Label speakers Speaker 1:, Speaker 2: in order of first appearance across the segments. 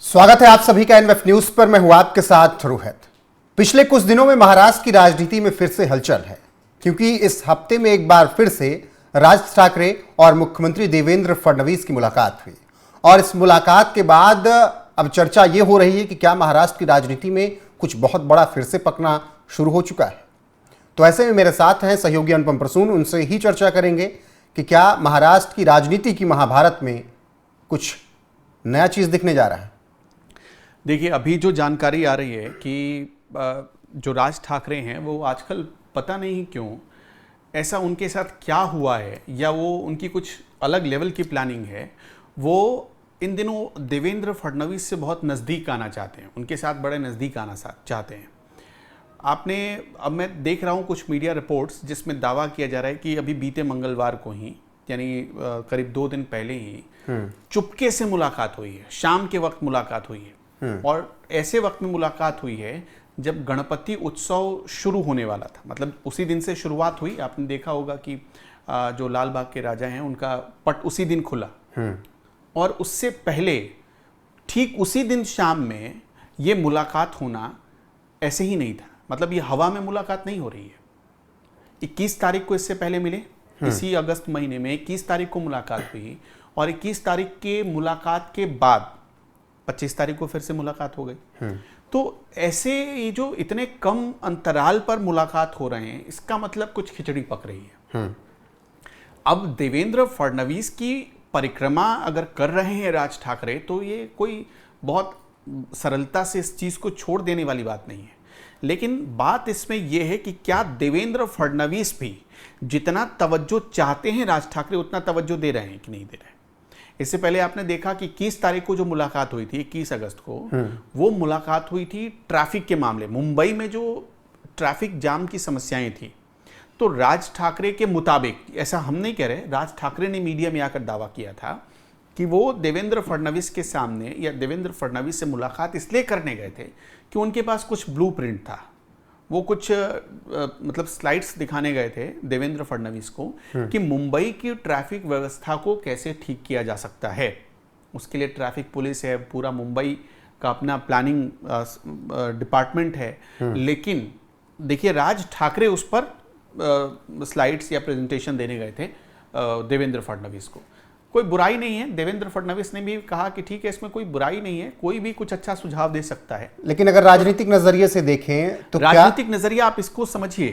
Speaker 1: स्वागत है आप सभी का एनएफ न्यूज पर। मैं हूं आपके साथ रोहित। पिछले कुछ दिनों में महाराष्ट्र की राजनीति में फिर से हलचल है, क्योंकि इस हफ्ते में एक बार फिर से राज ठाकरे और मुख्यमंत्री देवेंद्र फडणवीस की मुलाकात हुई। और इस मुलाकात के बाद अब चर्चा ये हो रही है कि क्या महाराष्ट्र की राजनीति में कुछ बहुत बड़ा फिर से पकना शुरू हो चुका है। तो ऐसे में मेरे साथ हैं सहयोगी अनुपम प्रसून। उनसे ही चर्चा करेंगे कि क्या महाराष्ट्र की राजनीति की महाभारत में कुछ नया चीज दिखने जा रहा है।
Speaker 2: देखिए, अभी जो जानकारी आ रही है कि जो राज ठाकरे हैं वो आजकल पता नहीं क्यों ऐसा उनके साथ क्या हुआ है, या वो उनकी कुछ अलग लेवल की प्लानिंग है। वो इन दिनों देवेंद्र फडणवीस से बहुत नज़दीक आना चाहते हैं, उनके साथ बड़े नज़दीक आना चाहते हैं। अब मैं देख रहा हूँ कुछ मीडिया रिपोर्ट्स जिसमें दावा किया जा रहा है कि अभी बीते मंगलवार को ही, यानी करीब 2 दिन पहले ही चुपके से मुलाकात हुई है, शाम के वक्त मुलाकात हुई है। और ऐसे वक्त में मुलाकात हुई है जब गणपति उत्सव शुरू होने वाला था, मतलब उसी दिन से शुरुआत हुई। आपने देखा होगा कि जो लाल बाग के राजा हैं उनका पट उसी दिन खुला, और उससे पहले ठीक उसी दिन शाम में ये मुलाकात होना ऐसे ही नहीं था, मतलब ये हवा में मुलाकात नहीं हो रही है। 21 तारीख को इससे पहले मिले, इसी अगस्त महीने में 21 तारीख को मुलाकात हुई, और 21 तारीख के मुलाकात के बाद 25 तारीख को फिर से मुलाकात हो गई। तो ऐसे ये जो इतने कम अंतराल पर मुलाकात हो रहे हैं, इसका मतलब कुछ खिचड़ी पक रही है। अब देवेंद्र फडणवीस की परिक्रमा अगर कर रहे हैं राज ठाकरे, तो ये कोई बहुत सरलता से इस चीज को छोड़ देने वाली बात नहीं है। लेकिन बात इसमें यह है कि क्या देवेंद्र फडणवीस भी जितना तवज्जो चाहते हैं राज ठाकरे, उतना तवज्जो दे रहे हैं कि नहीं दे रहे हैं। इससे पहले आपने देखा कि 21 तारीख को जो मुलाकात हुई थी, 21 अगस्त को, वो मुलाकात हुई थी ट्रैफिक के मामले। मुंबई में जो ट्रैफिक जाम की समस्याएं थी, तो राज ठाकरे के मुताबिक, ऐसा हम नहीं कह रहे, राज ठाकरे ने मीडिया में आकर दावा किया था कि वो देवेंद्र फडणवीस के सामने, या देवेंद्र फडणवीस से मुलाकात इसलिए करने गए थे कि उनके पास कुछ ब्लूप्रिंट था। वो कुछ मतलब स्लाइड्स दिखाने गए थे देवेंद्र फडणवीस को कि मुंबई की ट्रैफिक व्यवस्था को कैसे ठीक किया जा सकता है। उसके लिए ट्रैफिक पुलिस है, पूरा मुंबई का अपना प्लानिंग डिपार्टमेंट है। लेकिन देखिए, राज ठाकरे उस पर स्लाइड्स या प्रेजेंटेशन देने गए थे देवेंद्र फडणवीस को। कोई बुराई नहीं है, देवेंद्र फडणवीस ने भी कहा कि ठीक है, इसमें कोई बुराई नहीं है, कोई भी कुछ अच्छा सुझाव दे सकता है।
Speaker 1: लेकिन अगर राजनीतिक नजरिए से देखें तो
Speaker 2: राजनीतिक नजरिया आप इसको समझिए,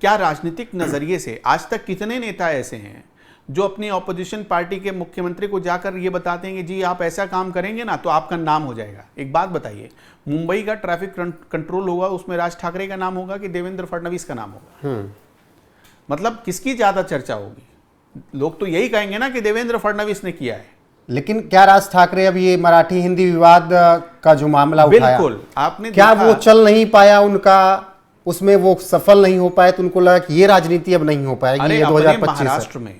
Speaker 2: क्या राजनीतिक नजरिए से आज तक कितने नेता ऐसे हैं जो अपनी ऑपोजिशन पार्टी के मुख्यमंत्री को जाकर ये बताते हैं कि जी आप ऐसा काम करेंगे ना तो आपका नाम हो जाएगा। एक बात बताइए, मुंबई का ट्रैफिक कंट्रोल होगा, उसमें राज ठाकरे का नाम होगा कि देवेंद्र फडणवीस का नाम होगा? मतलब किसकी ज्यादा चर्चा होगी? लोग तो यही कहेंगे ना कि देवेंद्र फडणवीस ने किया है।
Speaker 1: लेकिन क्या राज ठाकरे अब ये मराठी हिंदी विवाद का जो मामला उठाया,
Speaker 2: बिल्कुल आपने
Speaker 1: क्या वो चल नहीं पाया, उनका उसमें वो सफल नहीं हो पाए, तो उनको लगा कि ये राजनीति अब नहीं हो पाएगी। ये 2025
Speaker 2: महाराष्ट्र में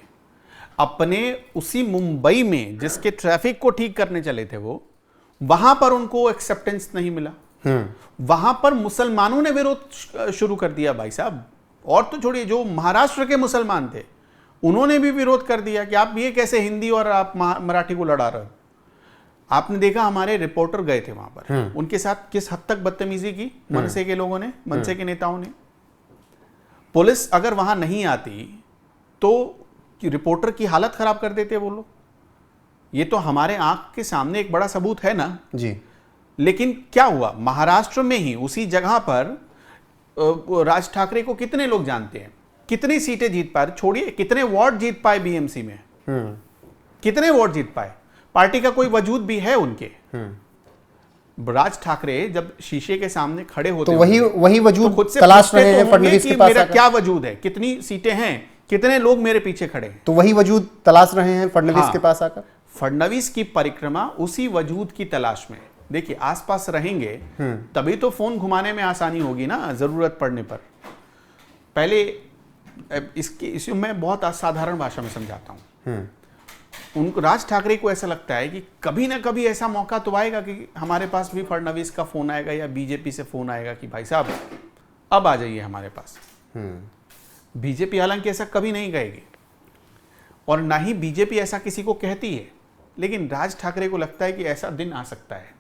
Speaker 2: अपने उसी मुंबई में जिसके ट्रैफिक को ठीक करने चले थे, वो वहां पर उनको एक्सेप्टेंस नहीं मिला। वहां पर मुसलमानों ने विरोध शुरू कर दिया भाई साहब। और तो छोड़िए, जो महाराष्ट्र के मुसलमान थे उन्होंने भी विरोध कर दिया कि आप ये कैसे हिंदी और आप मराठी को लड़ा रहे हो। आपने देखा हमारे रिपोर्टर गए थे वहां पर, उनके साथ किस हद तक बदतमीजी की मनसे के लोगों ने, मनसे के नेताओं ने। पुलिस अगर वहां नहीं आती तो रिपोर्टर की हालत खराब कर देते वो लोग। ये तो हमारे आंख के सामने एक बड़ा सबूत है ना
Speaker 1: जी।
Speaker 2: लेकिन क्या हुआ, महाराष्ट्र में ही उसी जगह पर राज ठाकरे को कितने लोग जानते हैं, कितनी सीटें जीत पाए, छोड़िए कितने वार्ड जीत पाए बीएमसी में, कितने वार्ड जीत पाए, पार्टी का कोई वजूद भी है उनके। राज ठाकरे जब शीशे के सामने खड़े होते
Speaker 1: तो वही वजूद
Speaker 2: तो खुद से
Speaker 1: तलाश रहे हैं फडणवीस के पास
Speaker 2: मेरा क्या वजूद है, कितनी सीटें हैं, कितने लोग मेरे पीछे खड़े हैं।
Speaker 1: तो वही वजूद तलाश रहे हैं फडणवीस के पास आकर।
Speaker 2: फडणवीस की परिक्रमा उसी वजूद की तलाश में। देखिए, आसपास रहेंगे तभी तो फोन घुमाने में आसानी होगी ना, जरूरत पड़ने पर। पहले इसे मैं बहुत असाधारण भाषा में समझाता हूं। उनको, राज ठाकरे को ऐसा लगता है कि कभी ना कभी ऐसा मौका तो आएगा कि हमारे पास भी फडणवीस का फोन आएगा या बीजेपी से फोन आएगा कि भाई साहब अब आ जाइए हमारे पास। बीजेपी हालांकि ऐसा कभी नहीं कहेगी, और ना ही बीजेपी ऐसा किसी को कहती है, लेकिन राज ठाकरे को लगता है कि ऐसा दिन आ सकता है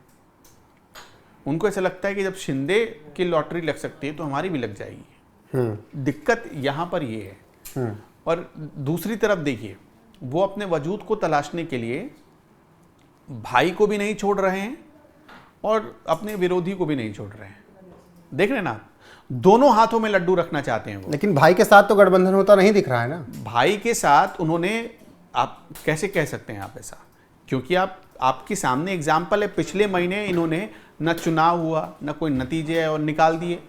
Speaker 2: उनको ऐसा लगता है कि जब शिंदे की लॉटरी लग सकती है तो हमारी भी लग जाएगी। दिक्कत यहाँ पर ये है। और दूसरी तरफ देखिए, वो अपने वजूद को तलाशने के लिए भाई को भी नहीं छोड़ रहे हैं और अपने विरोधी को भी नहीं छोड़ रहे हैं। देख रहे हैं ना, दोनों हाथों में लड्डू रखना चाहते हैं वो।
Speaker 1: लेकिन भाई के साथ तो गठबंधन होता नहीं दिख रहा है ना।
Speaker 2: भाई के साथ उन्होंने, आप कैसे कह सकते हैं आप ऐसा, क्योंकि आपके सामने एग्जाम्पल है। पिछले महीने इन्होंने न चुनाव हुआ न कोई नतीजे और निकाल दिए।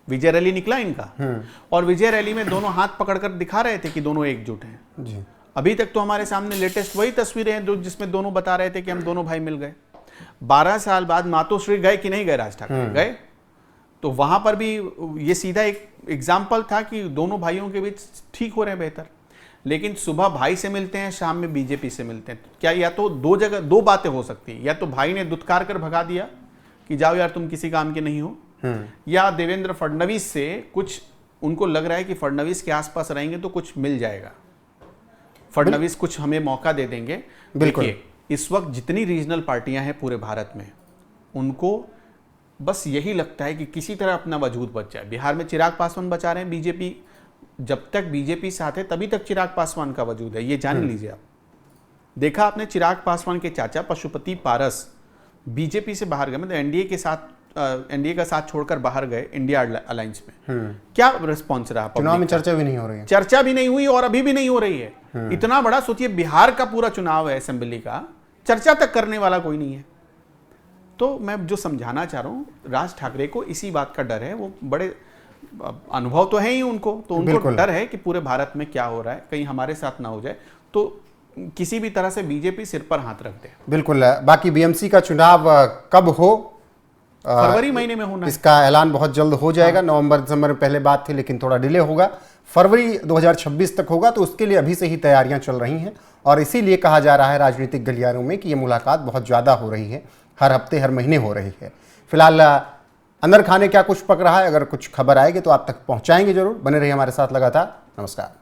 Speaker 2: विजय रैली निकला इनका, और विजय रैली में दोनों हाथ पकड़कर दिखा रहे थे कि दोनों एकजुट हैं
Speaker 1: जी।
Speaker 2: अभी तक तो हमारे सामने लेटेस्ट वही तस्वीरें हैं जिसमें दोनों बता रहे थे कि हम दोनों भाई मिल गए। 12 साल बाद मातोश्री गए कि नहीं गए राज ठाकरे? गए। तो वहां पर भी ये सीधा एक एग्जाम्पल था कि दोनों भाइयों के बीच ठीक हो रहे हैं बेहतर। लेकिन सुबह भाई से मिलते हैं, शाम में बीजेपी से मिलते हैं। क्या या तो दो बातें हो सकती है, या तो भाई ने दुत्कार कर भगा दिया कि जाओ यार तुम किसी काम के नहीं हो, या देवेंद्र फडणवीस से कुछ उनको लग रहा है कि फडणवीस के आसपास रहेंगे तो कुछ मिल जाएगा, फडणवीस कुछ हमें मौका दे देंगे। देखिए, इस वक्त जितनी रीजनल पार्टियां हैं पूरे भारत में, उनको बस यही लगता है कि किसी तरह अपना वजूद बच जाए। बिहार में चिराग पासवान बचा रहे हैं बीजेपी, जब तक बीजेपी साथ है तभी तक चिराग पासवान का वजूद है, ये जान लीजिए आप। देखा आपने, चिराग पासवान के चाचा पशुपति पारस बीजेपी से बाहर गए, मतलब एनडीए का साथ छोड़कर बाहर गए इंडिया अलायंस में। क्या रिस्पॉन्स रहा?
Speaker 1: चुनाव में चर्चा भी नहीं हो रही है।
Speaker 2: चर्चा भी नहीं हुई और अभी भी नहीं हो रही है। इतना बड़ा सोचिए, बिहार का पूरा चुनाव है असेंबली का, चर्चा तक करने वाला कोई नहीं है। तो मैं जो समझाना चाह रहा हूँ, राज ठाकरे को इसी बात का डर है। वो बड़े अनुभव तो है ही उनको, तो उनको डर है कि पूरे भारत में क्या हो रहा है, कहीं हमारे साथ ना हो जाए, तो किसी भी तरह से बीजेपी सिर पर हाथ रख दे।
Speaker 1: बिल्कुल। बाकी बीएमसी का चुनाव कब हो?
Speaker 2: फरवरी महीने में होना है।
Speaker 1: इसका ऐलान बहुत जल्द हो जाएगा। नवंबर दिसंबर में पहले बात थी, लेकिन थोड़ा डिले होगा, फरवरी 2026 तक होगा। तो उसके लिए अभी से ही तैयारियां चल रही हैं, और इसीलिए कहा जा रहा है राजनीतिक गलियारों में कि ये मुलाकात बहुत ज़्यादा हो रही है, हर हफ्ते हर महीने हो रही है। फिलहाल अंदर खाने क्या कुछ पक रहा है, अगर कुछ खबर आएगी तो आप तक पहुंचाएंगे जरूर। बने रहिए हमारे साथ लगातार। नमस्कार।